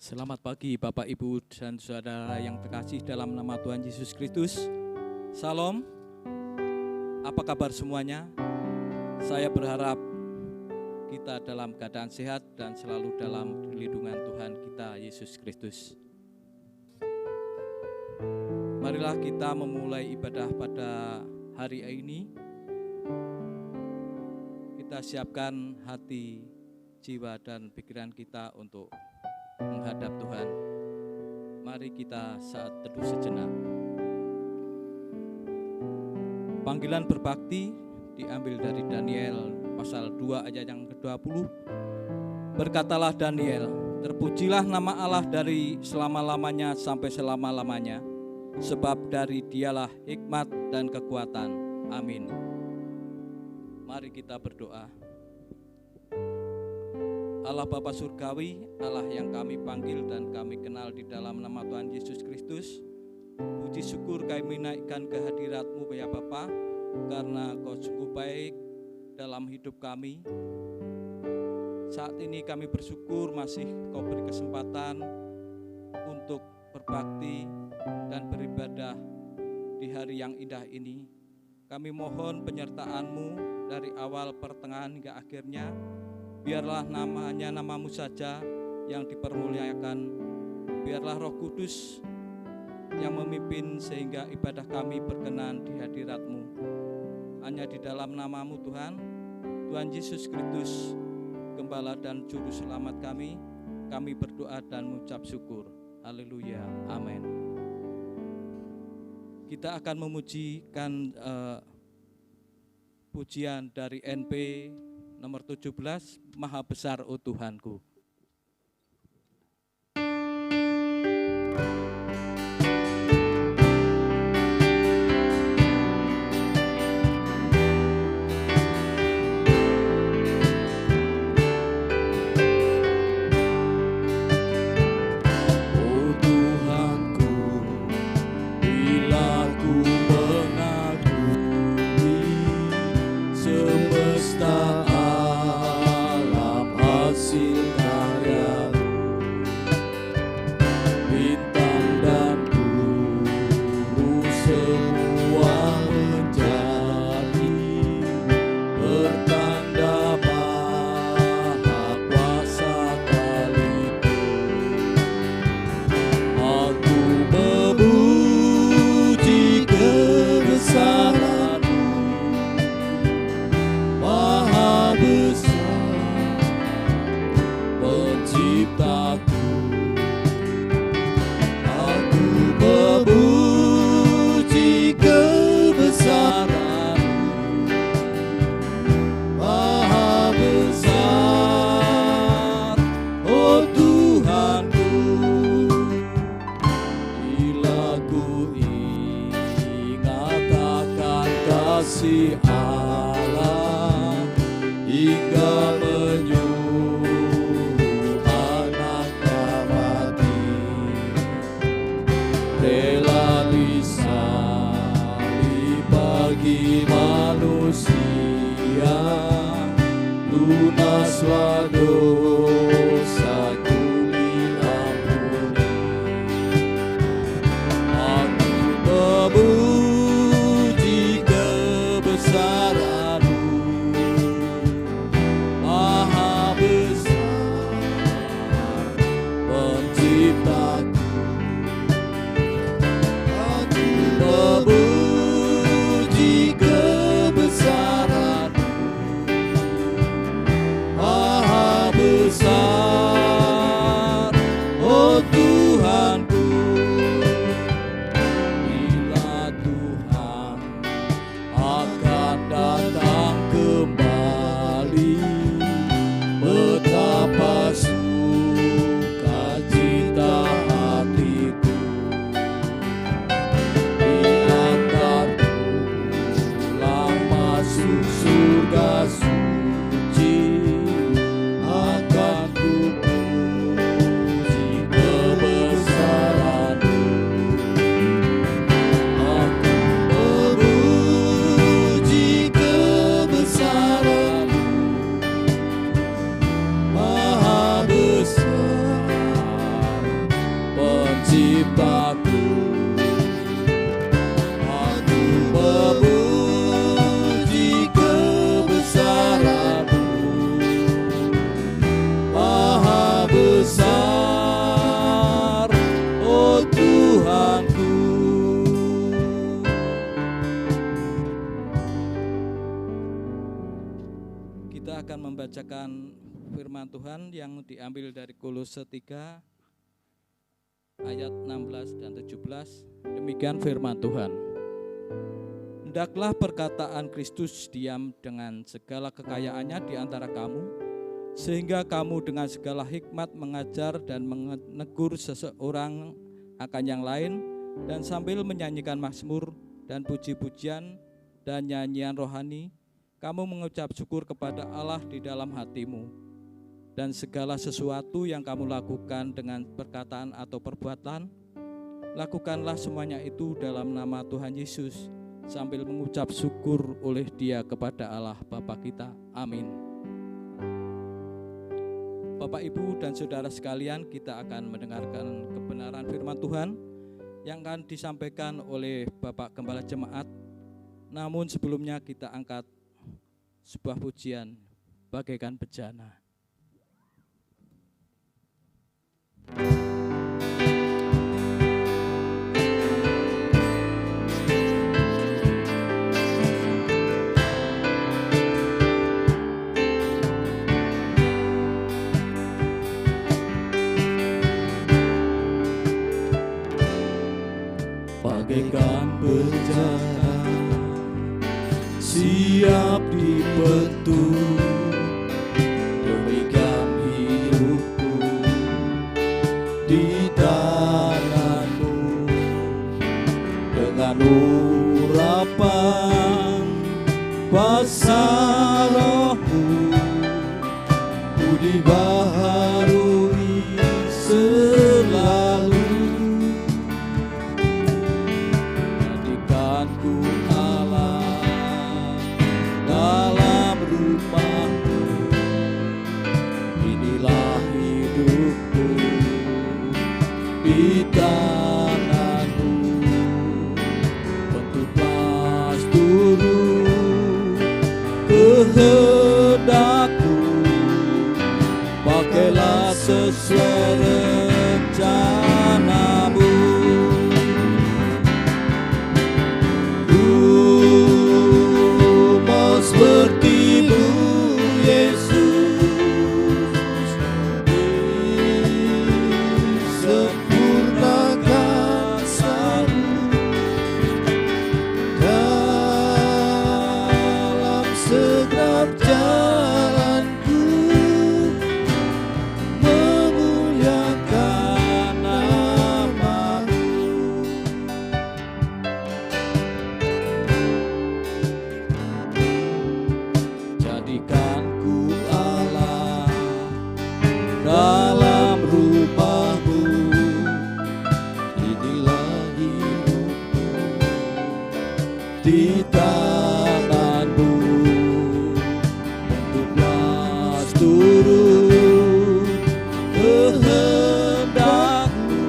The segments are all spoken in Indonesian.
Selamat pagi Bapak, Ibu, dan Saudara yang terkasih dalam nama Tuhan Yesus Kristus. Salam, apa kabar semuanya? Saya berharap kita dalam keadaan sehat dan selalu dalam lindungan Tuhan kita Yesus Kristus. Marilah kita memulai ibadah pada hari ini. Kita siapkan hati, jiwa, dan pikiran kita untuk menghadap Tuhan. Mari kita saat teduh sejenak. Panggilan berbakti diambil dari Daniel pasal 2 ayat yang ke-20. Berkatalah Daniel, terpujilah nama Allah dari selama-lamanya sampai selama-lamanya, sebab dari Dialah hikmat dan kekuatan. Amin. Mari kita berdoa. Allah Bapa Surgawi, Allah yang kami panggil dan kami kenal di dalam nama Tuhan Yesus Kristus, puji syukur kami naikkan kehadirat-Mu ya Bapa, karena Kau sungguh baik dalam hidup kami. Saat ini kami bersyukur masih Kau beri kesempatan untuk berbakti dan beribadah di hari yang indah ini. Kami mohon penyertaan-Mu dari awal, pertengahan hingga akhirnya. Biarlah namamu saja yang dipermuliakan. Biarlah Roh Kudus yang memimpin sehingga ibadah kami berkenan di hadirat-Mu. Hanya di dalam namamu Tuhan, Tuhan Yesus Kristus, Gembala dan Juru Selamat kami berdoa dan mengucap syukur. Haleluya, amin. Kita akan memujikan pujian dari NP nomor 17, Maha Besar O Tuhanku. Maha besar. penciptaku. Aku memuji kebesaran-Mu, Maha besar, oh Tuhanku. Kita akan membacakan firman Tuhan yang diambil dari Kolose 3 ayat 16 dan 17. Demikian firman Tuhan. Hendaklah perkataan Kristus diam dengan segala kekayaannya di antara kamu, sehingga kamu dengan segala hikmat mengajar dan menegur seseorang akan yang lain, dan sambil menyanyikan mazmur dan puji-pujian dan nyanyian rohani, kamu mengucap syukur kepada Allah di dalam hatimu. Dan segala sesuatu yang kamu lakukan dengan perkataan atau perbuatan, lakukanlah semuanya itu dalam nama Tuhan Yesus, sambil mengucap syukur oleh Dia kepada Allah Bapa kita. Amin. Bapak, Ibu, dan saudara sekalian, kita akan mendengarkan kebenaran firman Tuhan yang akan disampaikan oleh Bapak Gembala Jemaat. Namun sebelumnya kita angkat sebuah pujian bagaikan bejana. Bagaikan bejana siap dibentuk, demikian hidupku di tangan-Mu. Dengan urapan kuasa Roh-Mu, ku dibaharui selalu. Jadikanku Allah dalam rumah-Mu, inilah hidupku di tangan-Mu. Bentuklah seluruh kehendak-Mu, pakailah sesuai rencana-Mu. Seperti-Mu Yesus, disempurnakan selalu dalam segenap jalanku, memuliakan nama-Mu. Jadikanku Allah dalam rumah-Mu, inilah hidupku di tangan-Mu. Bentuklah seluruh kehendak-Mu,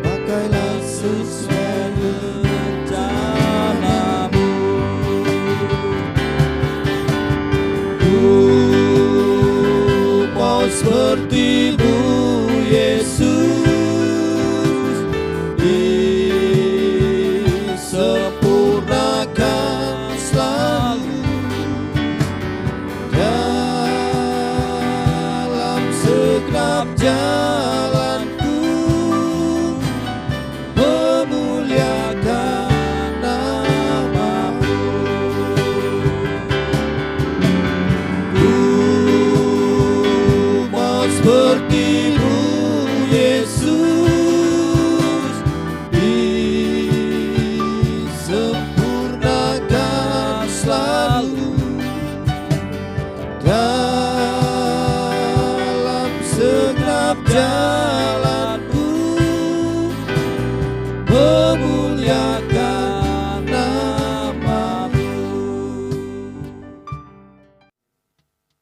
pakailah sesuai rencana-Mu. Mau seperti-Mu Yesus, disempurnakan selalu dalam segenap jalanku, memuliakan nama-Mu. Seperti-Mu Yesus, disempurnakan selalu dalam segenap jalanku, memuliakan nama-Mu.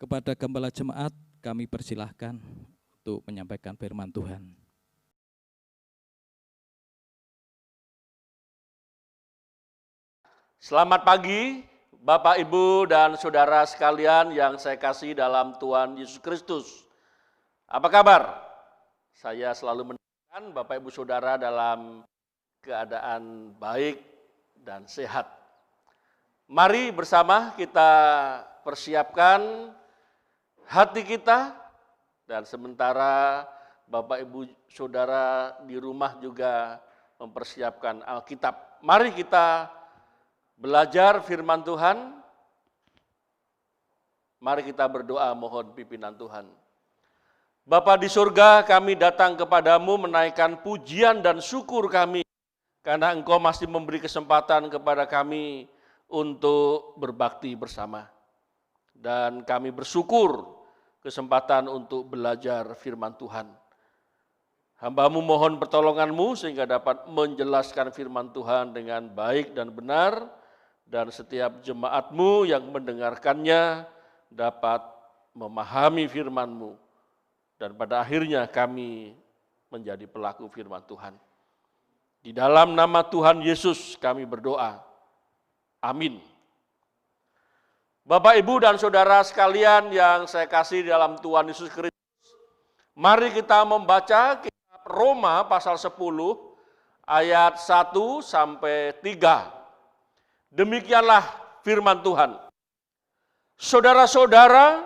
Kepada Gembala Jemaat kami persilahkan untuk menyampaikan firman Tuhan. Selamat pagi, Bapak, Ibu, dan Saudara sekalian yang saya kasih dalam Tuhan Yesus Kristus. Apa kabar? Saya selalu mendoakan Bapak, Ibu, Saudara dalam keadaan baik dan sehat. Mari bersama kita persiapkan hati kita, dan sementara Bapak, Ibu, Saudara di rumah juga mempersiapkan Alkitab. Mari kita belajar firman Tuhan. Mari kita berdoa mohon pimpinan Tuhan. Bapa di surga, kami datang kepadamu menaikkan pujian dan syukur kami karena Engkau masih memberi kesempatan kepada kami untuk berbakti bersama. Dan kami bersyukur kesempatan untuk belajar firman Tuhan. Hamba-Mu mohon pertolongan-Mu sehingga dapat menjelaskan firman Tuhan dengan baik dan benar, dan setiap jemaat-Mu yang mendengarkannya dapat memahami firman-Mu, dan pada akhirnya kami menjadi pelaku firman Tuhan. Di dalam nama Tuhan Yesus kami berdoa. Amin. Bapak, Ibu, dan Saudara sekalian yang saya kasih dalam Tuhan Yesus Kristus, mari kita membaca kitab Roma pasal 10 ayat 1 sampai 3. Demikianlah firman Tuhan. Saudara-saudara,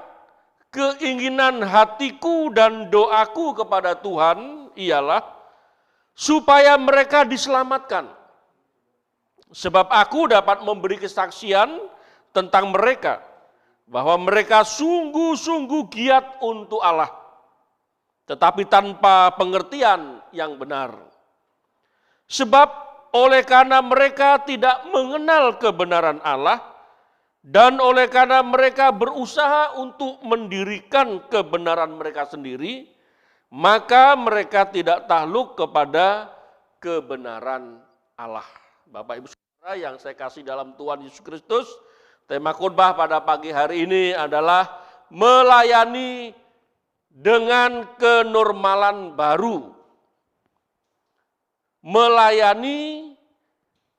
keinginan hatiku dan doaku kepada Tuhan ialah supaya mereka diselamatkan. Sebab aku dapat memberi kesaksian tentang mereka, bahwa mereka sungguh-sungguh giat untuk Allah, tetapi tanpa pengertian yang benar. Sebab oleh karena mereka tidak mengenal kebenaran Allah, dan oleh karena mereka berusaha untuk mendirikan kebenaran mereka sendiri, maka mereka tidak takluk kepada kebenaran Allah. Bapak, Ibu, Saudara yang saya kasih dalam Tuhan Yesus Kristus, tema khotbah pada pagi hari ini adalah melayani dengan kenormalan baru. Melayani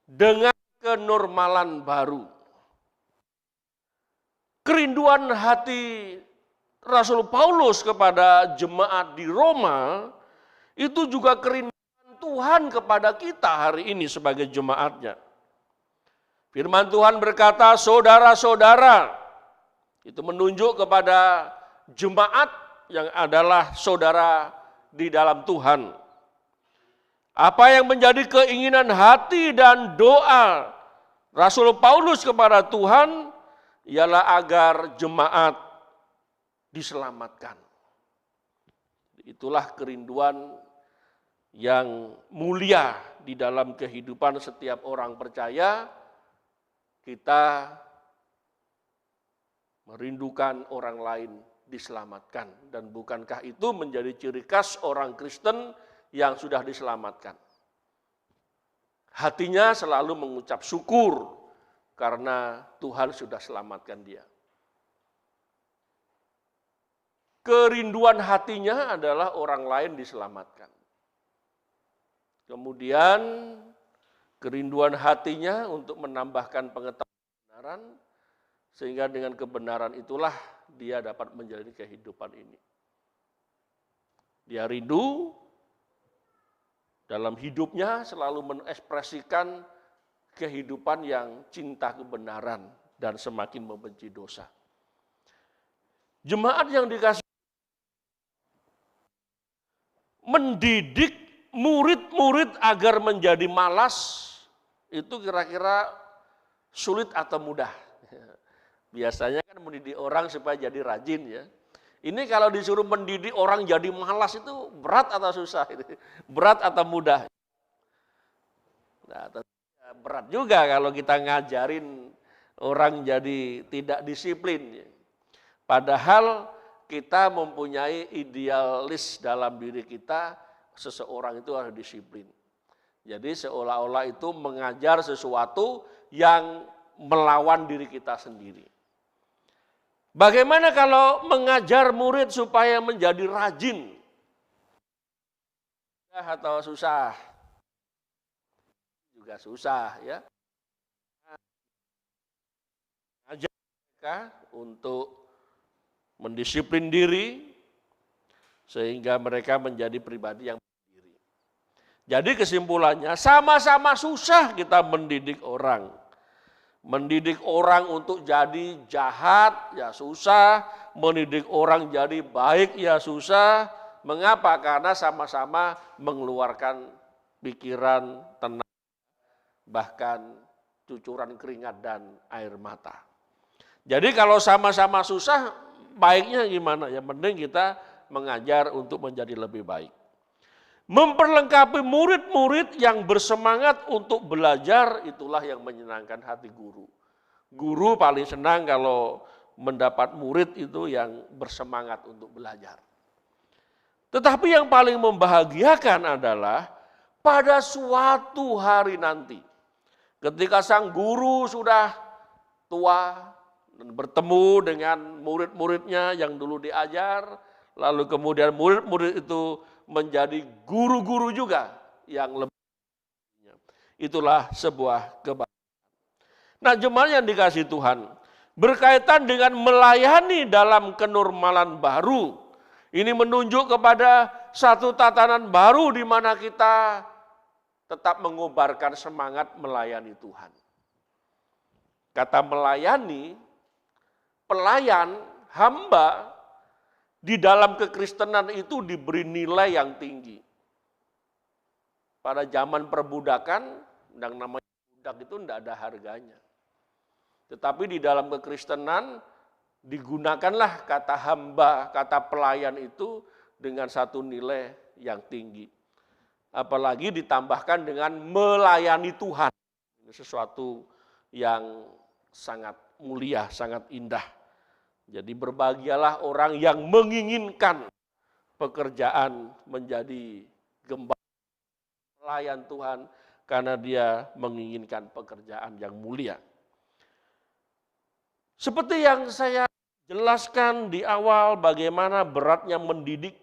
dengan kenormalan baru. Kerinduan hati Rasul Paulus kepada jemaat di Roma itu juga kerinduan Tuhan kepada kita hari ini sebagai jemaatnya. Firman Tuhan berkata, saudara-saudara, itu menunjuk kepada jemaat yang adalah saudara di dalam Tuhan. Apa yang menjadi keinginan hati dan doa Rasul Paulus kepada Tuhan ialah agar jemaat diselamatkan. Itulah kerinduan yang mulia di dalam kehidupan setiap orang percaya. Kita merindukan orang lain diselamatkan, dan bukankah itu menjadi ciri khas orang Kristen yang sudah diselamatkan? Hatinya selalu mengucap syukur karena Tuhan sudah selamatkan dia. Kerinduan hatinya adalah orang lain diselamatkan. Kemudian kerinduan hatinya untuk menambahkan pengetahuan kebenaran, sehingga dengan kebenaran itulah dia dapat menjalani kehidupan ini. Dia rindu dalam hidupnya selalu mengekspresikan kehidupan yang cinta kebenaran dan semakin membenci dosa. Jemaat yang dikasih mendidik murid-murid agar menjadi malas, itu kira-kira sulit atau mudah? Biasanya kan mendidik orang supaya jadi rajin ya. Ini kalau disuruh mendidik orang jadi malas itu berat atau susah? Berat atau mudah? Nah, berat juga kalau kita ngajarin orang jadi tidak disiplin. Padahal kita mempunyai idealis dalam diri kita, seseorang itu harus disiplin. Jadi seolah-olah itu mengajar sesuatu yang melawan diri kita sendiri. Bagaimana kalau mengajar murid supaya menjadi rajin? Atau susah? Juga susah ya. mereka untuk mendisiplin diri sehingga mereka menjadi pribadi yang mandiri. Jadi kesimpulannya, sama-sama susah kita mendidik orang. Mendidik orang untuk jadi jahat ya susah, mendidik orang jadi baik ya susah. Mengapa? Karena sama-sama mengeluarkan pikiran, tenaga, bahkan cucuran keringat dan air mata. Jadi kalau sama-sama susah, baiknya gimana? Ya mending kita mengajar untuk menjadi lebih baik. Memperlengkapi murid-murid yang bersemangat untuk belajar, itulah yang menyenangkan hati guru. Guru paling senang kalau mendapat murid itu yang bersemangat untuk belajar. Tetapi yang paling membahagiakan adalah pada suatu hari nanti, ketika sang guru sudah tua dan bertemu dengan murid-muridnya yang dulu diajar, lalu kemudian murid-murid itu menjadi guru-guru juga yang lebih. Itulah sebuah kebahagiaan. Nah, jemaat yang dikasihi Tuhan, berkaitan dengan melayani dalam kenormalan baru, ini menunjuk kepada satu tatanan baru di mana kita tetap mengobarkan semangat melayani Tuhan. Kata melayani, pelayan, hamba, di dalam kekristenan itu diberi nilai yang tinggi. Pada zaman perbudakan, yang namanya budak itu tidak ada harganya. Tetapi di dalam kekristenan, digunakanlah kata hamba, kata pelayan itu dengan satu nilai yang tinggi. Apalagi ditambahkan dengan melayani Tuhan. Ini sesuatu yang sangat mulia, sangat indah. Jadi berbahagialah orang yang menginginkan pekerjaan menjadi gembala pelayan Tuhan karena dia menginginkan pekerjaan yang mulia. Seperti yang saya jelaskan di awal bagaimana beratnya mendidik,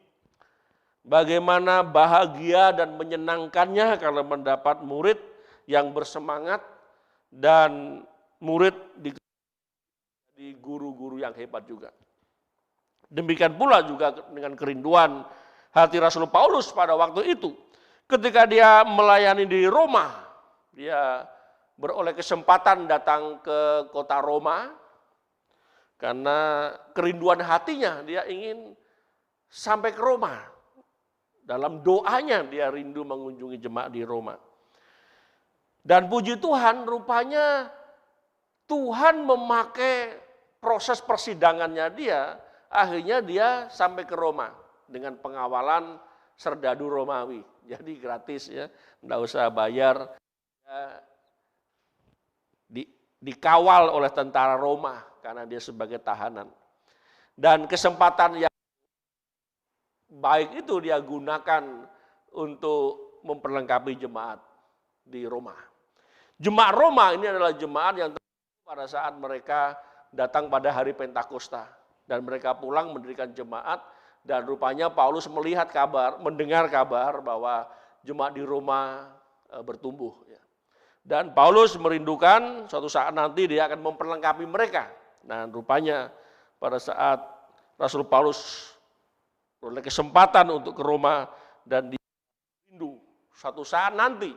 bagaimana bahagia dan menyenangkannya kalau mendapat murid yang bersemangat dan murid di guru-guru yang hebat juga. Demikian pula juga dengan kerinduan hati Rasul Paulus pada waktu itu. Ketika dia melayani di Roma, dia beroleh kesempatan datang ke kota Roma, karena kerinduan hatinya dia ingin sampai ke Roma. Dalam doanya dia rindu mengunjungi jemaat di Roma. Dan puji Tuhan, rupanya Tuhan memakai proses persidangannya dia, akhirnya dia sampai ke Roma dengan pengawalan serdadu Romawi. Jadi gratis ya, enggak usah bayar. Ya, dikawal oleh tentara Roma karena dia sebagai tahanan. Dan kesempatan yang baik itu dia gunakan untuk memperlengkapi jemaat di Roma. Jemaat Roma ini adalah jemaat yang pada saat mereka datang pada hari Pentakosta dan mereka pulang mendirikan jemaat, dan rupanya Paulus melihat kabar, mendengar kabar bahwa jemaat di Roma bertumbuh. Dan Paulus merindukan suatu saat nanti dia akan memperlengkapi mereka. Dan rupanya pada saat Rasul Paulus beroleh kesempatan untuk ke Roma dan dia rindu suatu saat nanti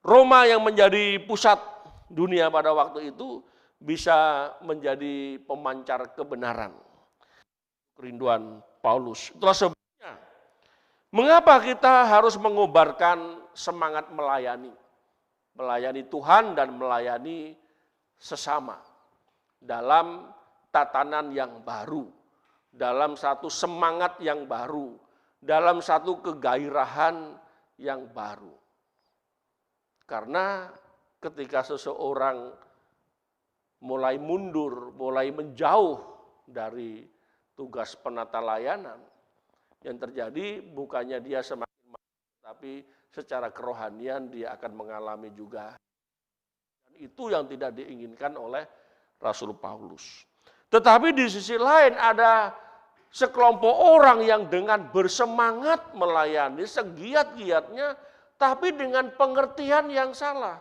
Roma yang menjadi pusat dunia pada waktu itu bisa menjadi pemancar kebenaran. Kerinduan Paulus. Itulah sebabnya mengapa kita harus mengobarkan semangat melayani. Melayani Tuhan dan melayani sesama. Dalam tatanan yang baru. Dalam satu semangat yang baru. Dalam satu kegairahan yang baru. Karena ketika seseorang mulai mundur, mulai menjauh dari tugas penata layanan, yang terjadi bukannya dia semakin maju, tapi secara kerohanian dia akan mengalami juga. Dan itu yang tidak diinginkan oleh Rasul Paulus. Tetapi di sisi lain ada sekelompok orang yang dengan bersemangat melayani segiat-giatnya, tapi dengan pengertian yang salah.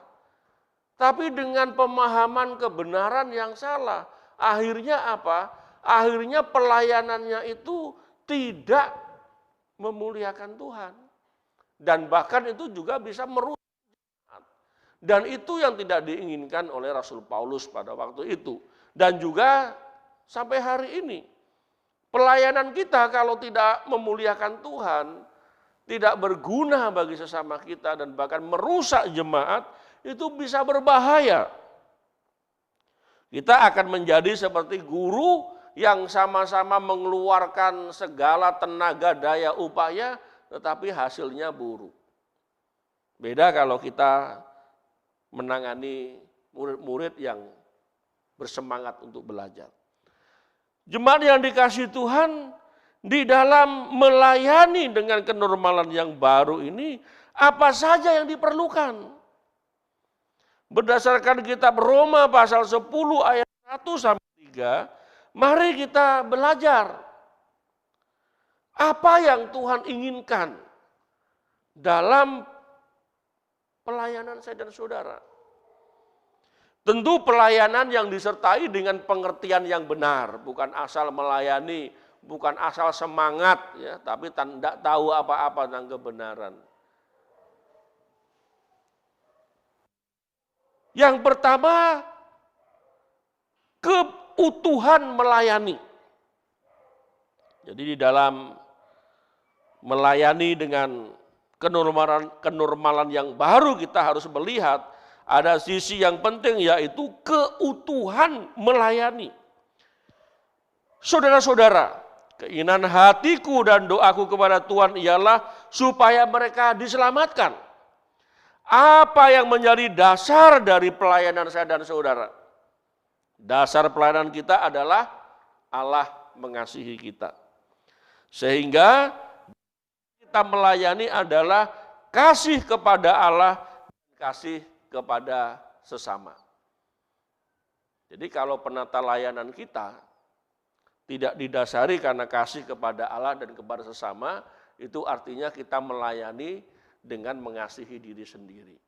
Tapi dengan pemahaman kebenaran yang salah. Akhirnya apa? Akhirnya pelayanannya itu tidak memuliakan Tuhan. Dan bahkan itu juga bisa merusak. Dan itu yang tidak diinginkan oleh Rasul Paulus pada waktu itu. Dan juga sampai hari ini. Pelayanan kita kalau tidak memuliakan Tuhan, tidak berguna bagi sesama kita dan bahkan merusak jemaat, itu bisa berbahaya. Kita akan menjadi seperti guru yang sama-sama mengeluarkan segala tenaga daya upaya, tetapi hasilnya buruk. Beda kalau kita menangani murid-murid yang bersemangat untuk belajar. Jemaat yang dikasihi Tuhan, di dalam melayani dengan kenormalan yang baru ini, apa saja yang diperlukan? Berdasarkan kitab Roma pasal 10 ayat 1-3, mari kita belajar apa yang Tuhan inginkan dalam pelayanan saya dan saudara. Tentu pelayanan yang disertai dengan pengertian yang benar, bukan asal melayani, bukan asal semangat, ya, tapi tidak tahu apa-apa tentang kebenaran. Yang pertama, keutuhan melayani. Jadi di dalam melayani dengan kenormalan yang baru, kita harus melihat ada sisi yang penting, yaitu keutuhan melayani. Saudara-saudara, keinginan hatiku dan doaku kepada Tuhan ialah supaya mereka diselamatkan. Apa yang menjadi dasar dari pelayanan saya dan saudara? Dasar pelayanan kita adalah Allah mengasihi kita. Sehingga kita melayani adalah kasih kepada Allah, kasih kepada sesama. Jadi kalau penata layanan kita tidak didasari karena kasih kepada Allah dan kepada sesama, itu artinya kita melayani dengan mengasihi diri sendiri.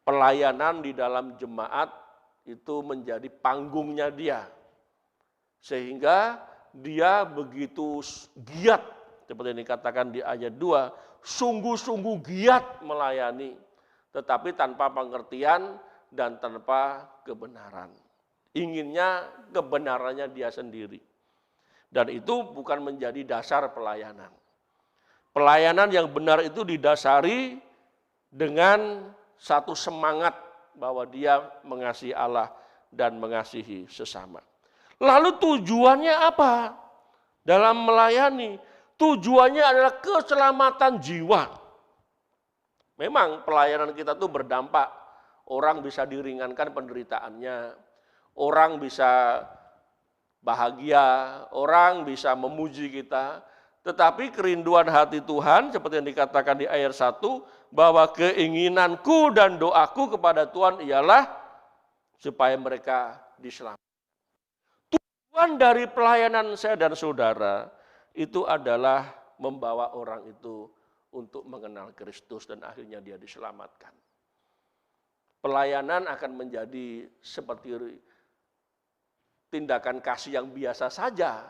Pelayanan di dalam jemaat itu menjadi panggungnya dia. Sehingga dia begitu giat, seperti yang dikatakan di ayat 2, sungguh-sungguh giat melayani, tetapi tanpa pengertian dan tanpa kebenaran. Inginnya kebenarannya dia sendiri. Dan itu bukan menjadi dasar pelayanan. Pelayanan yang benar itu didasari dengan satu semangat bahwa dia mengasihi Allah dan mengasihi sesama. Lalu tujuannya apa dalam melayani? Tujuannya adalah keselamatan jiwa. Memang pelayanan kita tuh berdampak, orang bisa diringankan penderitaannya, orang bisa bahagia, orang bisa memuji kita, tetapi kerinduan hati Tuhan, seperti yang dikatakan di ayat 1, bahwa keinginanku dan doaku kepada Tuhan ialah supaya mereka diselamatkan. Tujuan dari pelayanan saya dan saudara itu adalah membawa orang itu untuk mengenal Kristus dan akhirnya dia diselamatkan. Pelayanan akan menjadi seperti tindakan kasih yang biasa saja.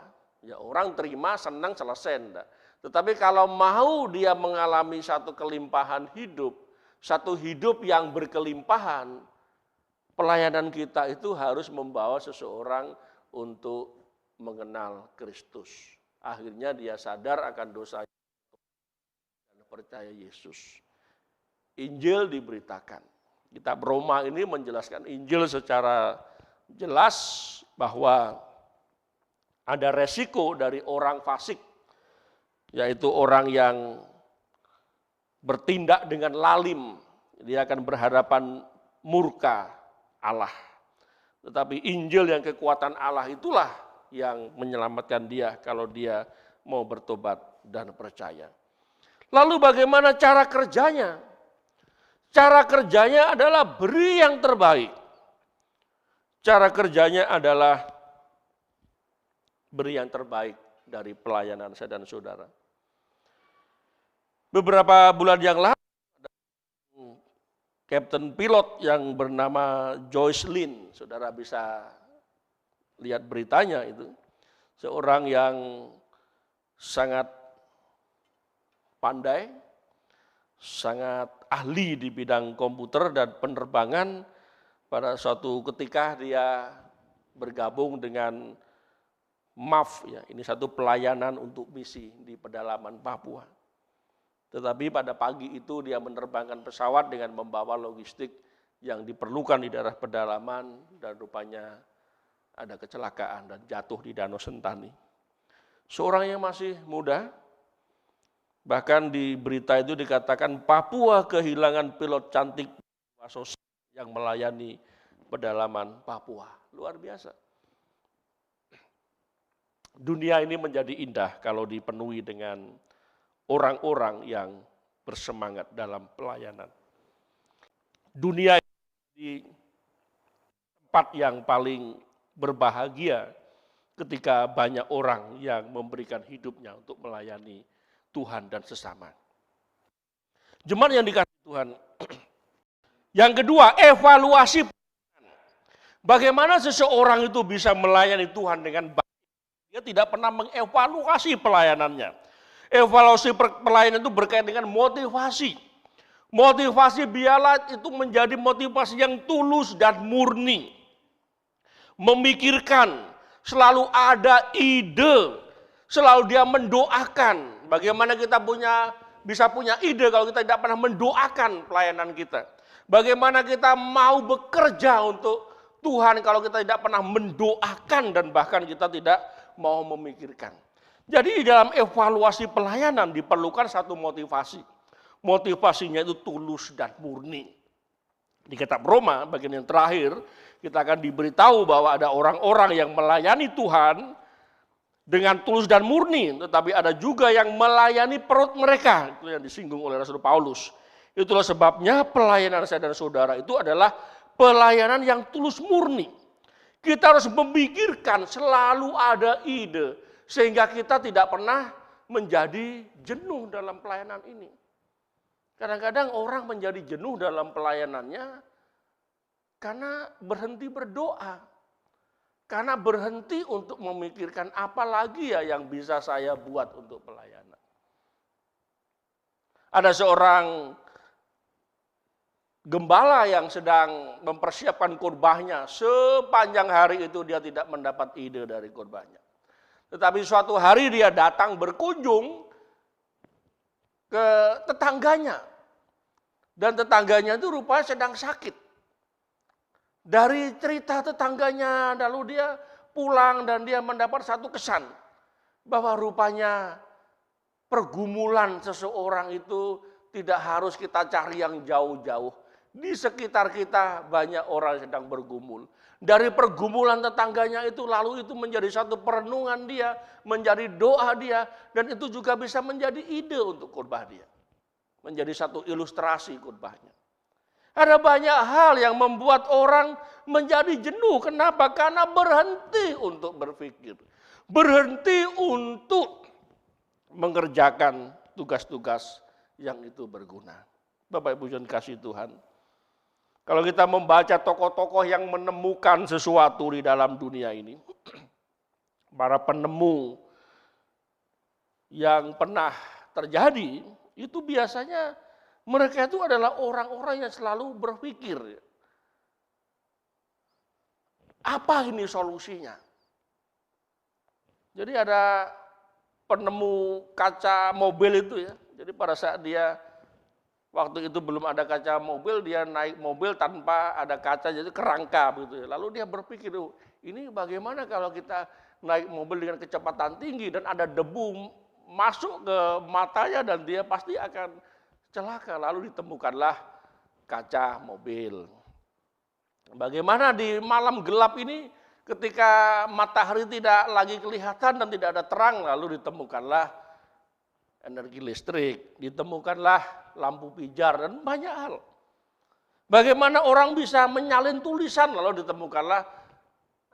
Ya, orang terima, senang, selesai. Enggak. Tetapi kalau mau dia mengalami satu kelimpahan hidup, satu hidup yang berkelimpahan, pelayanan kita itu harus membawa seseorang untuk mengenal Kristus. Akhirnya dia sadar akan dosa dan percaya Yesus. Injil diberitakan. Kitab Roma ini menjelaskan Injil secara jelas bahwa ada resiko dari orang fasik, yaitu orang yang bertindak dengan lalim. Dia akan berhadapan murka Allah. Tetapi Injil yang kekuatan Allah itulah yang menyelamatkan dia kalau dia mau bertobat dan percaya. Lalu bagaimana cara kerjanya? Cara kerjanya adalah beri yang terbaik. Cara kerjanya adalah beri yang terbaik dari pelayanan saya dan saudara. Beberapa bulan yang lalu Kapten pilot yang bernama Joyce Lin, saudara bisa lihat beritanya itu. Seorang yang sangat pandai, sangat ahli di bidang komputer dan penerbangan. Pada suatu ketika dia bergabung dengan MAF, ya, ini satu pelayanan untuk misi di pedalaman Papua. Tetapi pada pagi itu dia menerbangkan pesawat dengan membawa logistik yang diperlukan di daerah pedalaman dan rupanya ada kecelakaan dan jatuh di Danau Sentani. Seorang yang masih muda, bahkan di berita itu dikatakan Papua kehilangan pilot cantik yang melayani pedalaman Papua. Luar biasa. Dunia ini menjadi indah kalau dipenuhi dengan orang-orang yang bersemangat dalam pelayanan. Dunia di tempat yang paling berbahagia ketika banyak orang yang memberikan hidupnya untuk melayani Tuhan dan sesama. Jemaat yang dikasihi Tuhan. Yang kedua, evaluasi. Bagaimana seseorang itu bisa melayani Tuhan dengan baik? Dia tidak pernah mengevaluasi pelayanannya. Evaluasi pelayanan itu berkaitan dengan motivasi. Motivasi biarlah itu menjadi motivasi yang tulus dan murni. Memikirkan, selalu ada ide, selalu dia mendoakan. Bagaimana kita bisa punya ide kalau kita tidak pernah mendoakan pelayanan kita. Bagaimana kita mau bekerja untuk Tuhan kalau kita tidak pernah mendoakan dan bahkan kita tidak mau memikirkan. Jadi di dalam evaluasi pelayanan diperlukan satu motivasi. Motivasinya itu tulus dan murni. Di kitab Roma bagian yang terakhir kita akan diberitahu bahwa ada orang-orang yang melayani Tuhan dengan tulus dan murni, tetapi ada juga yang melayani perut mereka. Itu yang disinggung oleh Rasul Paulus. Itulah sebabnya pelayanan saya dan saudara itu adalah pelayanan yang tulus murni. Kita harus memikirkan, selalu ada ide, sehingga kita tidak pernah menjadi jenuh dalam pelayanan ini. Kadang-kadang orang menjadi jenuh dalam pelayanannya karena berhenti berdoa. Karena berhenti untuk memikirkan apa lagi ya yang bisa saya buat untuk pelayanan. Ada seorang gembala yang sedang mempersiapkan khotbahnya, sepanjang hari itu dia tidak mendapat ide dari khotbahnya. Tetapi suatu hari dia datang berkunjung ke tetangganya. Dan tetangganya itu rupanya sedang sakit. Dari cerita tetangganya, lalu dia pulang dan dia mendapat satu kesan. Bahwa rupanya pergumulan seseorang itu tidak harus kita cari yang jauh-jauh. Di sekitar kita banyak orang yang sedang bergumul. Dari pergumulan tetangganya itu lalu itu menjadi satu perenungan dia, menjadi doa dia, dan itu juga bisa menjadi ide untuk khotbah dia. Menjadi satu ilustrasi khotbahnya. Ada banyak hal yang membuat orang menjadi jenuh. Kenapa? Karena berhenti untuk berpikir. Berhenti untuk mengerjakan tugas-tugas yang itu berguna. Bapak Ibu yang kasih Tuhan. Kalau kita membaca tokoh-tokoh yang menemukan sesuatu di dalam dunia ini, para penemu yang pernah terjadi, itu biasanya mereka itu adalah orang-orang yang selalu berpikir, apa ini solusinya? Jadi ada penemu kaca mobil itu ya, jadi pada saat dia waktu itu belum ada kaca mobil, dia naik mobil tanpa ada kaca, jadi kerangka begitu ya. Lalu dia berpikir, ini bagaimana kalau kita naik mobil dengan kecepatan tinggi dan ada debu masuk ke matanya dan dia pasti akan celaka. Lalu ditemukanlah kaca mobil. Bagaimana di malam gelap ini ketika matahari tidak lagi kelihatan dan tidak ada terang, lalu ditemukanlah energi listrik, ditemukanlah lampu pijar, dan banyak hal. Bagaimana orang bisa menyalin tulisan, lalu ditemukanlah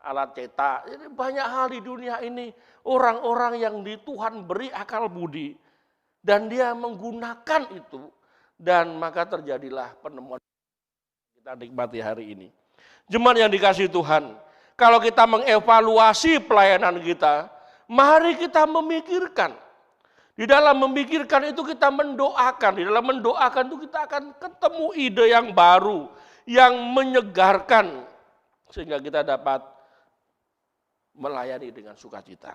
alat cetak. Jadi banyak hal di dunia ini, orang-orang yang di Tuhan beri akal budi, dan dia menggunakan itu, dan maka terjadilah penemuan. kita nikmati hari ini. Jemaat yang dikasihi Tuhan, kalau kita mengevaluasi pelayanan kita, mari kita memikirkan. Di dalam memikirkan itu kita mendoakan. Di dalam mendoakan itu kita akan ketemu ide yang baru, yang menyegarkan. Sehingga kita dapat melayani dengan sukacita.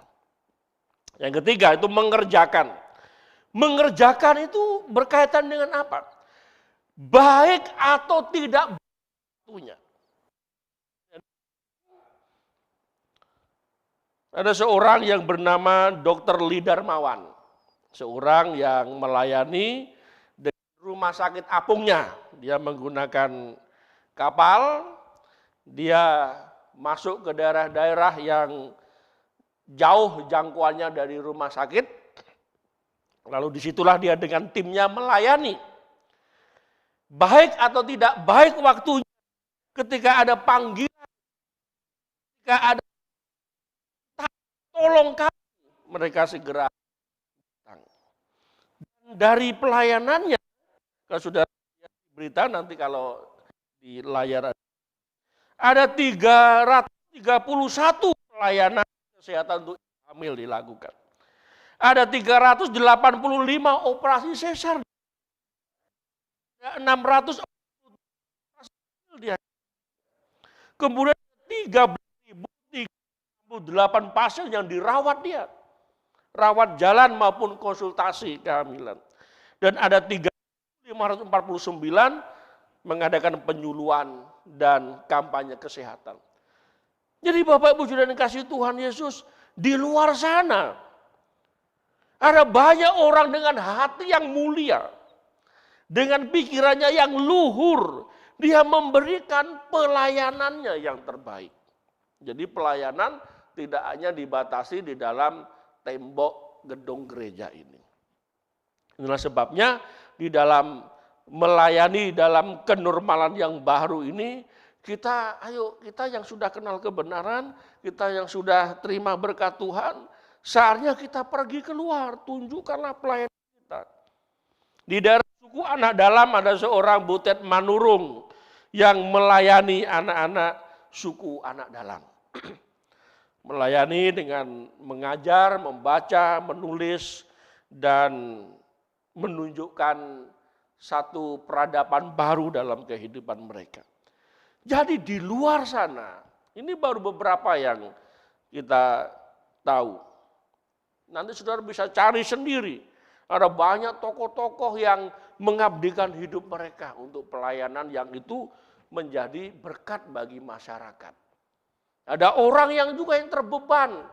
Yang ketiga itu mengerjakan. Mengerjakan itu berkaitan dengan apa? Baik atau tidak waktunya. Ada seorang yang bernama Dr. Lee Darmawan. Seorang yang melayani di rumah sakit apungnya. Dia menggunakan kapal, dia masuk ke daerah-daerah yang jauh jangkauannya dari rumah sakit. Lalu disitulah dia dengan timnya melayani. Baik atau tidak baik waktunya, ketika ada panggilan, ketika ada tolong kami, mereka segera datang. Dari pelayanannya, kalau sudah lihat berita nanti kalau di layar ada 331 pelayanan kesehatan untuk hamil dilakukan. Ada 385 operasi sesar. 600 dia. Kemudian 13.038 pasien yang dirawat dia. Rawat jalan maupun konsultasi kehamilan. Dan ada 3.549 mengadakan penyuluhan dan kampanye kesehatan. Jadi Bapak Ibu sudah dikasih Tuhan Yesus, di luar sana ada banyak orang dengan hati yang mulia, dengan pikirannya yang luhur, dia memberikan pelayanannya yang terbaik. Jadi pelayanan tidak hanya dibatasi di dalam tembok gedung gereja ini. Inilah sebabnya di dalam melayani dalam kenormalan yang baru ini, kita yang sudah kenal kebenaran, kita yang sudah terima berkat Tuhan, saatnya kita pergi keluar, tunjukkanlah pelayanan kita. Di daerah suku Anak Dalam ada seorang Butet Manurung yang melayani anak-anak suku Anak Dalam. Melayani dengan mengajar, membaca, menulis, dan menunjukkan satu peradaban baru dalam kehidupan mereka. Jadi di luar sana, ini baru beberapa yang kita tahu. Nanti saudara bisa cari sendiri. Ada banyak tokoh-tokoh yang mengabdikan hidup mereka untuk pelayanan yang itu menjadi berkat bagi masyarakat. Ada orang yang juga yang terbeban.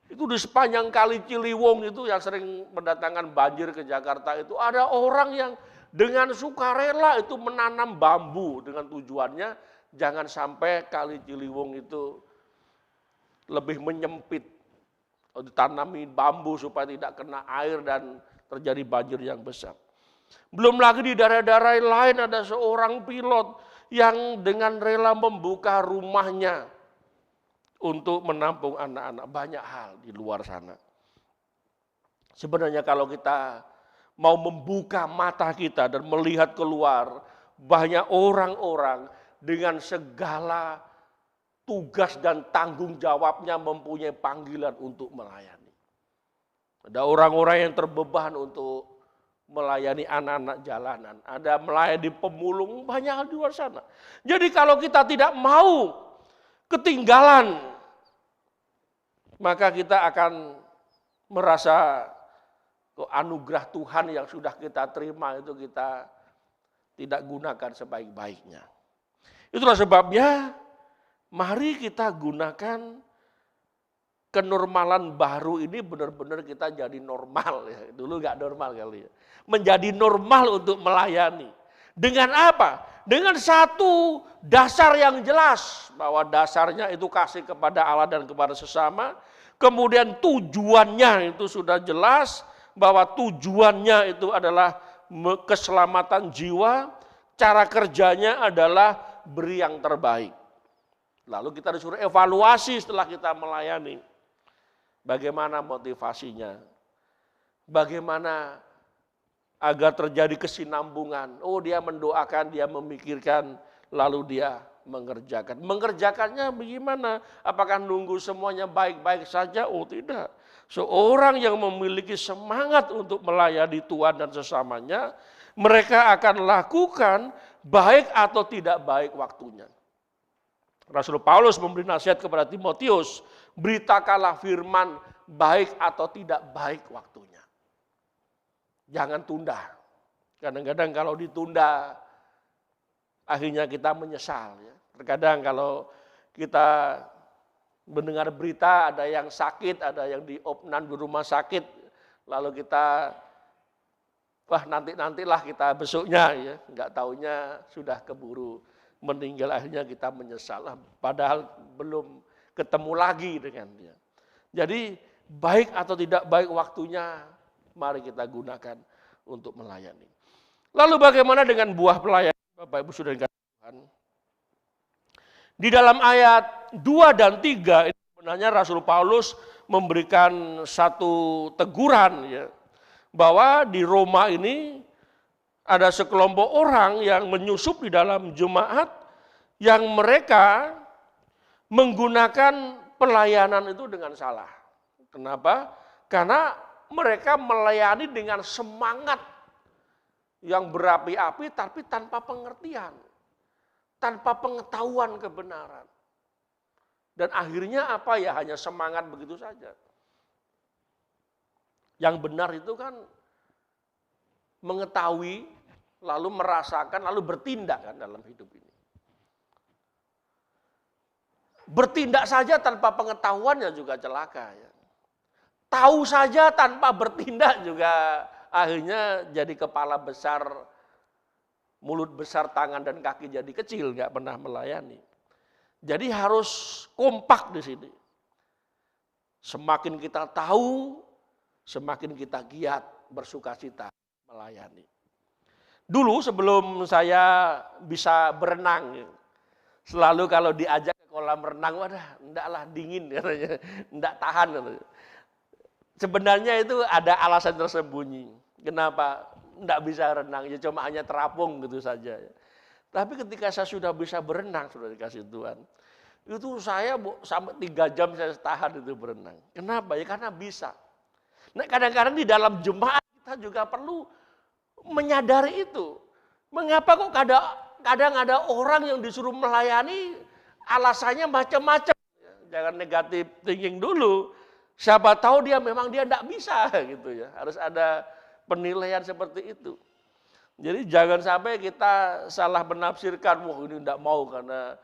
Itu di sepanjang Kali Ciliwung itu yang sering mendatangkan banjir ke Jakarta itu. Ada orang yang dengan sukarela itu menanam bambu dengan tujuannya jangan sampai Kali Ciliwung itu lebih menyempit. Ditanami bambu supaya tidak kena air dan terjadi banjir yang besar. Belum lagi di daerah-daerah lain ada seorang pilot yang dengan rela membuka rumahnya untuk menampung anak-anak. Banyak hal di luar sana. Sebenarnya kalau kita mau membuka mata kita dan melihat keluar, banyak orang-orang dengan segala tugas dan tanggung jawabnya mempunyai panggilan untuk melayani. Ada orang-orang yang terbeban untuk melayani anak-anak jalanan. Ada melayani pemulung, banyak hal di luar sana. Jadi kalau kita tidak mau ketinggalan, maka kita akan merasa anugerah Tuhan yang sudah kita terima itu kita tidak gunakan sebaik-baiknya. Itulah sebabnya mari kita gunakan kenormalan baru ini benar-benar kita jadi normal. Ya. Dulu nggak normal kali ya. Menjadi normal untuk melayani. Dengan apa? Dengan satu dasar yang jelas. Bahwa dasarnya itu kasih kepada Allah dan kepada sesama. Kemudian tujuannya itu sudah jelas. Bahwa tujuannya itu adalah keselamatan jiwa. Cara kerjanya adalah beri yang terbaik. Lalu kita disuruh evaluasi setelah kita melayani. Bagaimana motivasinya? Bagaimana agar terjadi kesinambungan? Oh, dia mendoakan, dia memikirkan, lalu dia mengerjakan. Mengerjakannya bagaimana? Apakah nunggu semuanya baik-baik saja? Oh tidak. Seorang yang memiliki semangat untuk melayani Tuhan dan sesamanya, mereka akan lakukan baik atau tidak baik waktunya. Rasul Paulus memberi nasihat kepada Timotius, beritakanlah firman baik atau tidak baik waktunya. Jangan tunda. Kadang-kadang kalau ditunda, akhirnya kita menyesal. Ya. Terkadang kalau kita mendengar berita ada yang sakit, ada yang diopnan di rumah sakit, lalu kita, wah nantilah kita besoknya, ya, nggak taunya sudah keburu meninggal, akhirnya kita menyesal. Padahal belum ketemu lagi dengan dia. Jadi baik atau tidak baik waktunya, mari kita gunakan untuk melayani. Lalu bagaimana dengan buah pelayanan, Bapak Ibu Saudara Tuhan? Di dalam ayat 2 dan 3 ini sebenarnya Rasul Paulus memberikan satu teguran, ya, bahwa di Roma ini ada sekelompok orang yang menyusup di dalam jemaat yang mereka menggunakan pelayanan itu dengan salah. Kenapa? Karena mereka melayani dengan semangat yang berapi-api tapi tanpa pengertian, tanpa pengetahuan kebenaran. Dan akhirnya apa ya, hanya semangat begitu saja. Yang benar itu kan mengetahui, lalu merasakan, lalu bertindak kan dalam hidup ini. Bertindak saja tanpa pengetahuannya juga celaka. Ya. Tahu saja tanpa bertindak juga akhirnya jadi kepala besar, mulut besar, tangan dan kaki jadi kecil, nggak pernah melayani. Jadi harus kompak di sini. Semakin kita tahu, semakin kita giat bersukacita melayani. Dulu sebelum saya bisa berenang, selalu kalau diajak ke kolam renang, wadah, ndaklah dingin katanya, ndak tahan katanya. Sebenarnya itu ada alasan tersembunyi. Kenapa ndak bisa renang? Ya cuma hanya terapung gitu saja. Tapi ketika saya sudah bisa berenang, sudah dikasih Tuhan, itu saya sampai 3 jam saya tahan itu berenang. Kenapa? Ya karena bisa. Nah kadang-kadang di dalam jemaat kita juga perlu menyadari itu. Mengapa kok kadang ada orang yang disuruh melayani alasannya macam-macam. Jangan negatif thinking dulu. Siapa tahu dia memang tidak bisa gitu ya. Harus ada penilaian seperti itu. Jadi jangan sampai kita salah menafsirkan, wah ini tidak mau karena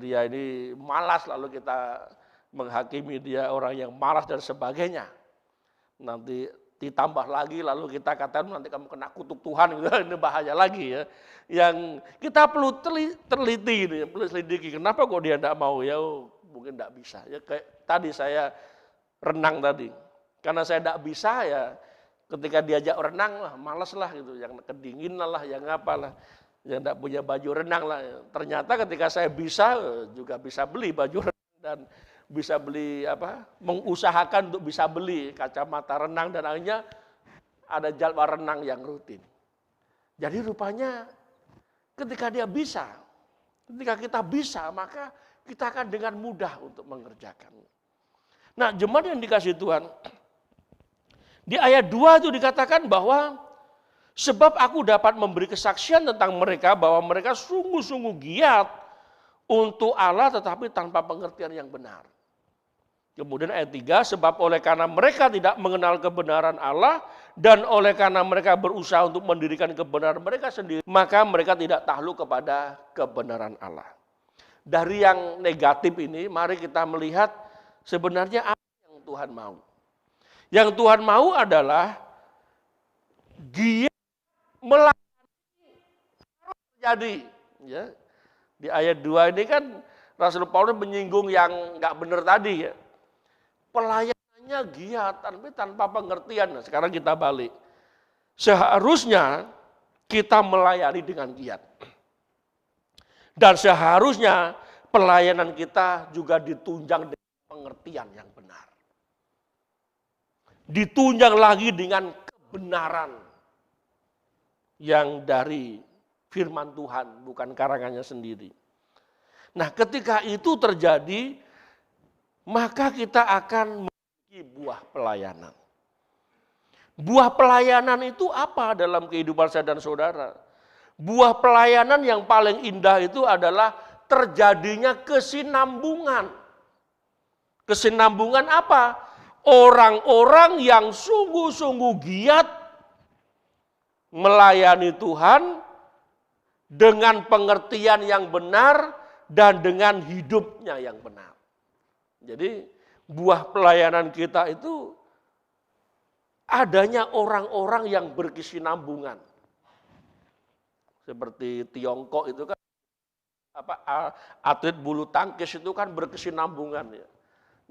dia ini malas, lalu kita menghakimi dia orang yang malas dan sebagainya. Nanti ditambah lagi lalu kita katakan nanti kamu kena kutuk Tuhan gitu, ini bahaya lagi ya. Yang kita perlu teliti, perlu selidiki. Kenapa kok dia tidak mau? Ya mungkin tidak bisa. Ya kayak tadi saya renang tadi, karena saya tidak bisa ya. Ketika diajak renang lah, malas lah gitu, yang kedinginan lah, yang apalah, yang tidak punya baju renang lah. Ternyata ketika saya bisa, juga bisa beli baju renang dan bisa beli mengusahakan untuk bisa beli kacamata renang dan akhirnya ada jadwal renang yang rutin. Jadi rupanya ketika dia bisa, ketika kita bisa, maka kita akan dengan mudah untuk mengerjakannya. Nah, jemaat yang dikasih Tuhan, di ayat 2 itu dikatakan bahwa sebab aku dapat memberi kesaksian tentang mereka bahwa mereka sungguh-sungguh giat untuk Allah tetapi tanpa pengertian yang benar. Kemudian ayat 3, sebab oleh karena mereka tidak mengenal kebenaran Allah dan oleh karena mereka berusaha untuk mendirikan kebenaran mereka sendiri, maka mereka tidak takluk kepada kebenaran Allah. Dari yang negatif ini, mari kita melihat sebenarnya apa yang Tuhan mau. Yang Tuhan mau adalah giat melayani harus terjadi. Ya. Di ayat 2 ini kan Rasul Paulus menyinggung yang nggak benar tadi ya. Pelayanannya giat tapi tanpa pengertian. Nah, sekarang kita balik. Seharusnya kita melayani dengan giat. Dan seharusnya pelayanan kita juga ditunjang dengan pengertian yang benar. Ditunjang lagi dengan kebenaran yang dari firman Tuhan, bukan karangannya sendiri. Nah, ketika itu terjadi, maka kita akan memiliki buah pelayanan. Buah pelayanan itu apa dalam kehidupan saya dan saudara? Buah pelayanan yang paling indah itu adalah terjadinya kesinambungan. Kesinambungan apa? Orang-orang yang sungguh-sungguh giat melayani Tuhan dengan pengertian yang benar dan dengan hidupnya yang benar. Jadi buah pelayanan kita itu adanya orang-orang yang berkesinambungan. Seperti Tiongkok itu kan atlet bulu tangkis itu kan berkesinambungan ya.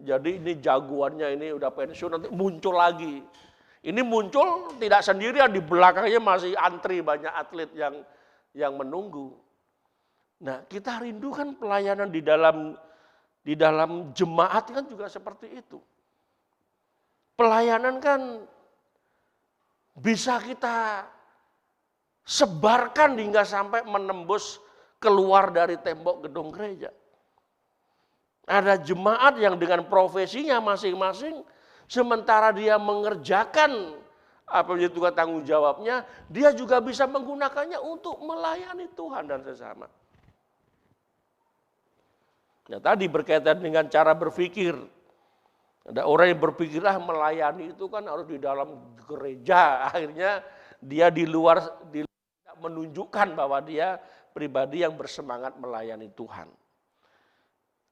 Jadi ini jagoannya ini udah pensiun nanti muncul lagi. Ini muncul tidak sendirian, di belakangnya masih antri banyak atlet yang menunggu. Nah, kita rindukan pelayanan di dalam jemaat kan juga seperti itu. Pelayanan kan bisa kita sebarkan hingga sampai menembus keluar dari tembok gedung gereja. Ada jemaat yang dengan profesinya masing-masing, sementara dia mengerjakan apa yang Tuhan tanggung jawabnya, dia juga bisa menggunakannya untuk melayani Tuhan dan sesama. Nah, tadi berkaitan dengan cara berpikir. Ada orang yang berpikir melayani itu kan harus di dalam gereja. Akhirnya dia di luar menunjukkan bahwa dia pribadi yang bersemangat melayani Tuhan.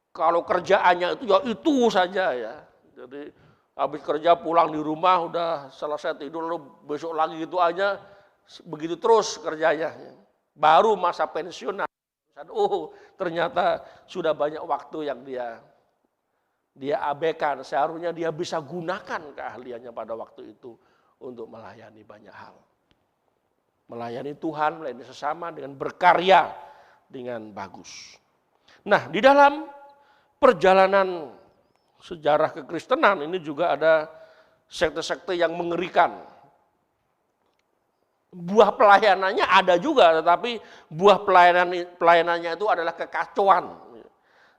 Kalau kerjaannya itu ya itu saja ya. Jadi habis kerja pulang di rumah udah selesai tidur lalu besok lagi gitu aja, begitu terus kerjanya. Baru masa pensiun, ternyata sudah banyak waktu yang dia abaikan. Seharusnya dia bisa gunakan keahliannya pada waktu itu untuk melayani banyak hal. Melayani Tuhan, melayani sesama dengan berkarya dengan bagus. Nah, di dalam perjalanan sejarah kekristenan ini juga ada sekte-sekte yang mengerikan. Buah pelayanannya ada juga, tetapi buah pelayanannya itu adalah kekacauan.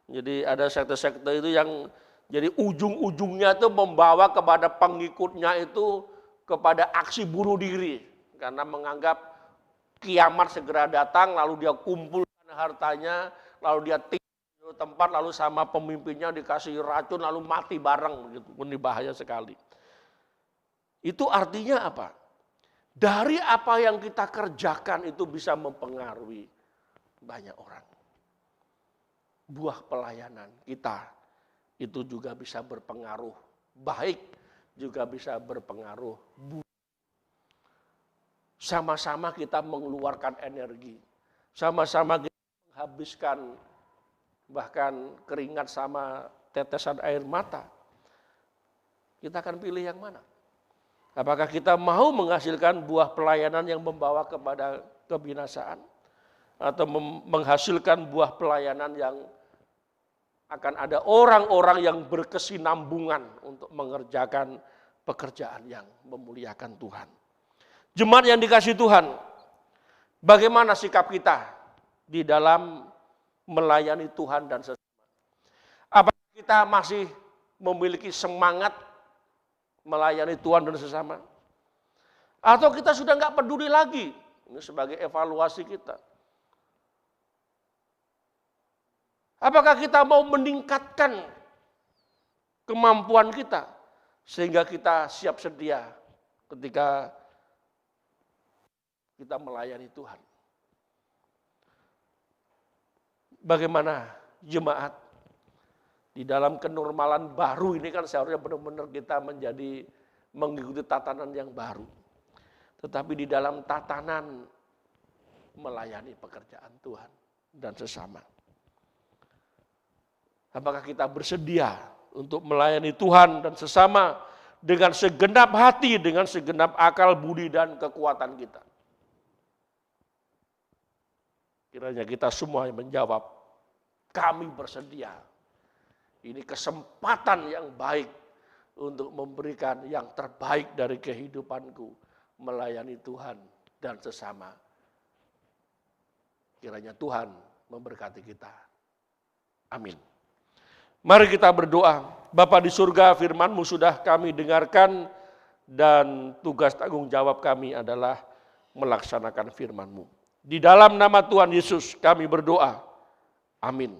Jadi ada sekte-sekte itu yang jadi ujung-ujungnya itu membawa kepada pengikutnya itu kepada aksi bunuh diri. Karena menganggap kiamat segera datang, lalu dia kumpulkan hartanya, lalu dia tempat lalu sama pemimpinnya dikasih racun lalu mati bareng begitu. Ini bahaya sekali. Itu artinya apa? Dari apa yang kita kerjakan itu bisa mempengaruhi banyak orang. Buah pelayanan kita itu juga bisa berpengaruh baik, juga bisa berpengaruh buruk. Sama-sama kita mengeluarkan energi. Sama-sama kita menghabiskan bahkan keringat sama tetesan air mata. Kita akan pilih yang mana? Apakah kita mau menghasilkan buah pelayanan yang membawa kepada kebinasaan? Atau menghasilkan buah pelayanan yang akan ada orang-orang yang berkesinambungan untuk mengerjakan pekerjaan yang memuliakan Tuhan. Jemaat yang dikasihi Tuhan, bagaimana sikap kita di dalam melayani Tuhan dan sesama? Apakah kita masih memiliki semangat melayani Tuhan dan sesama? Atau kita sudah nggak peduli lagi? Ini sebagai evaluasi kita. Apakah kita mau meningkatkan kemampuan kita sehingga kita siap sedia ketika kita melayani Tuhan? Bagaimana jemaat di dalam kenormalan baru ini kan seharusnya benar-benar kita mengikuti tatanan yang baru. Tetapi di dalam tatanan melayani pekerjaan Tuhan dan sesama. Apakah kita bersedia untuk melayani Tuhan dan sesama dengan segenap hati, dengan segenap akal, budi, dan kekuatan kita? Kiranya kita semua menjawab, kami bersedia. Ini kesempatan yang baik untuk memberikan yang terbaik dari kehidupanku, melayani Tuhan dan sesama. Kiranya Tuhan memberkati kita. Amin. Mari kita berdoa. Bapa di surga, firman-Mu sudah kami dengarkan dan tugas tanggung jawab kami adalah melaksanakan firman-Mu. Di dalam nama Tuhan Yesus kami berdoa. Amin.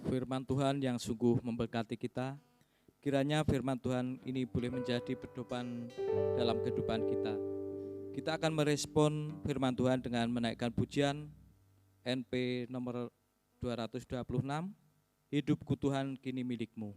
Firman Tuhan yang sungguh memberkati kita. Kiranya firman Tuhan ini boleh menjadi pedoman dalam kehidupan kita. Kita akan merespon firman Tuhan dengan menaikkan pujian NP nomor 226, Hidupku Tuhan kini milik-Mu.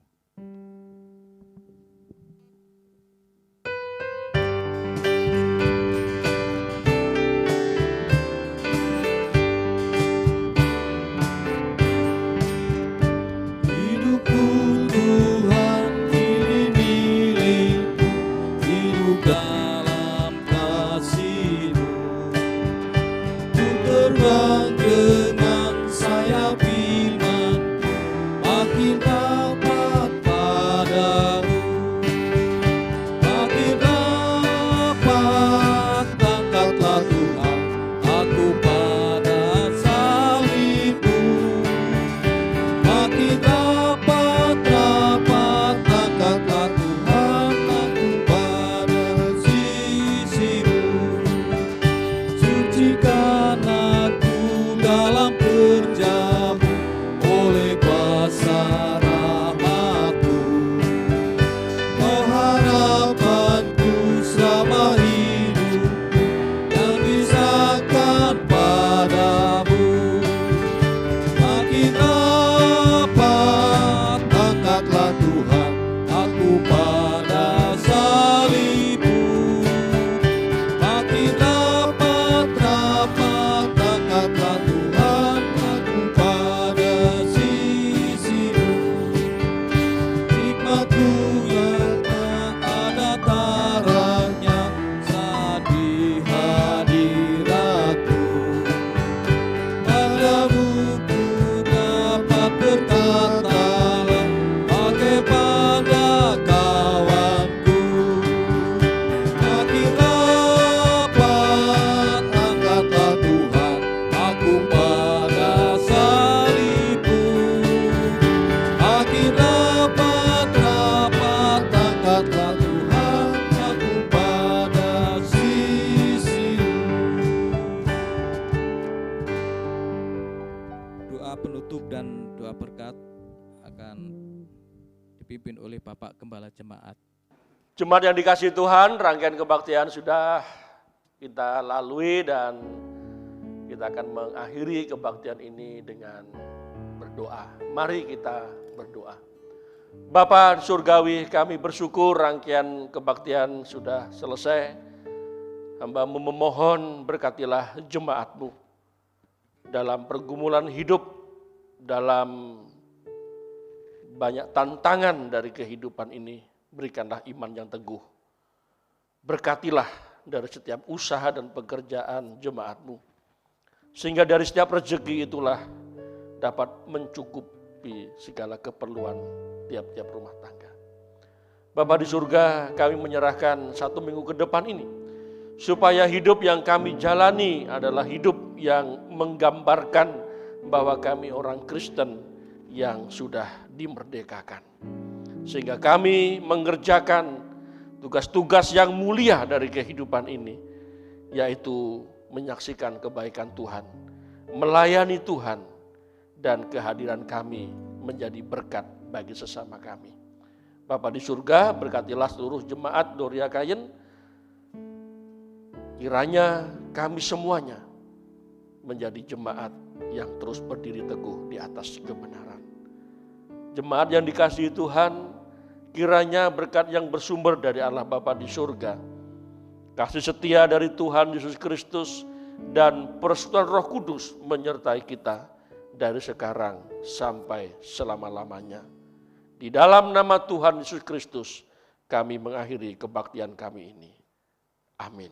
dipimpin oleh Bapak Gembala Jemaat. Jemaat yang dikasihi Tuhan, rangkaian kebaktian sudah kita lalui dan kita akan mengakhiri kebaktian ini dengan berdoa. Mari kita berdoa. Bapa surgawi, kami bersyukur rangkaian kebaktian sudah selesai. Hamba memohon berkatilah jemaat-Mu dalam pergumulan hidup, dalam banyak tantangan dari kehidupan ini. Berikanlah iman yang teguh. Berkatilah dari setiap usaha dan pekerjaan jemaat-Mu. Sehingga dari setiap rezeki itulah dapat mencukupi segala keperluan tiap-tiap rumah tangga. Bapa di surga, kami menyerahkan 1 minggu ke depan ini, supaya hidup yang kami jalani adalah hidup yang menggambarkan bahwa kami orang Kristen yang sudah dimerdekakan. Sehingga kami mengerjakan tugas-tugas yang mulia dari kehidupan ini, yaitu menyaksikan kebaikan Tuhan, melayani Tuhan, dan kehadiran kami menjadi berkat bagi sesama kami. Bapa di surga, berkatilah seluruh jemaat Doria Kayen. Kiranya kami semuanya menjadi jemaat yang terus berdiri teguh di atas kebenaran. Jemaat yang dikasihi Tuhan, kiranya berkat yang bersumber dari Allah Bapa di surga, kasih setia dari Tuhan Yesus Kristus, dan persekutuan Roh Kudus menyertai kita dari sekarang sampai selama-lamanya. Di dalam nama Tuhan Yesus Kristus, kami mengakhiri kebaktian kami ini. Amin.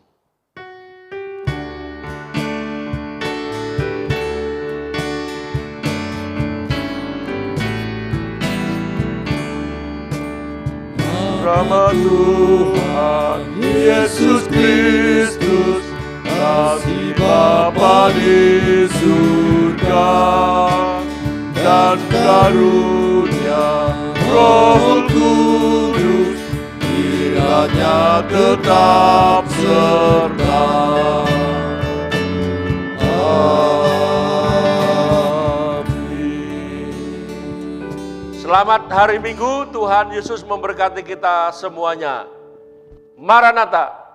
Nama Tuhan Yesus Kristus, kasih Bapa di surga, karunia Roh Kudus, kiranya tetap serta. Selamat hari Minggu, Tuhan Yesus memberkati kita semuanya. Maranatha.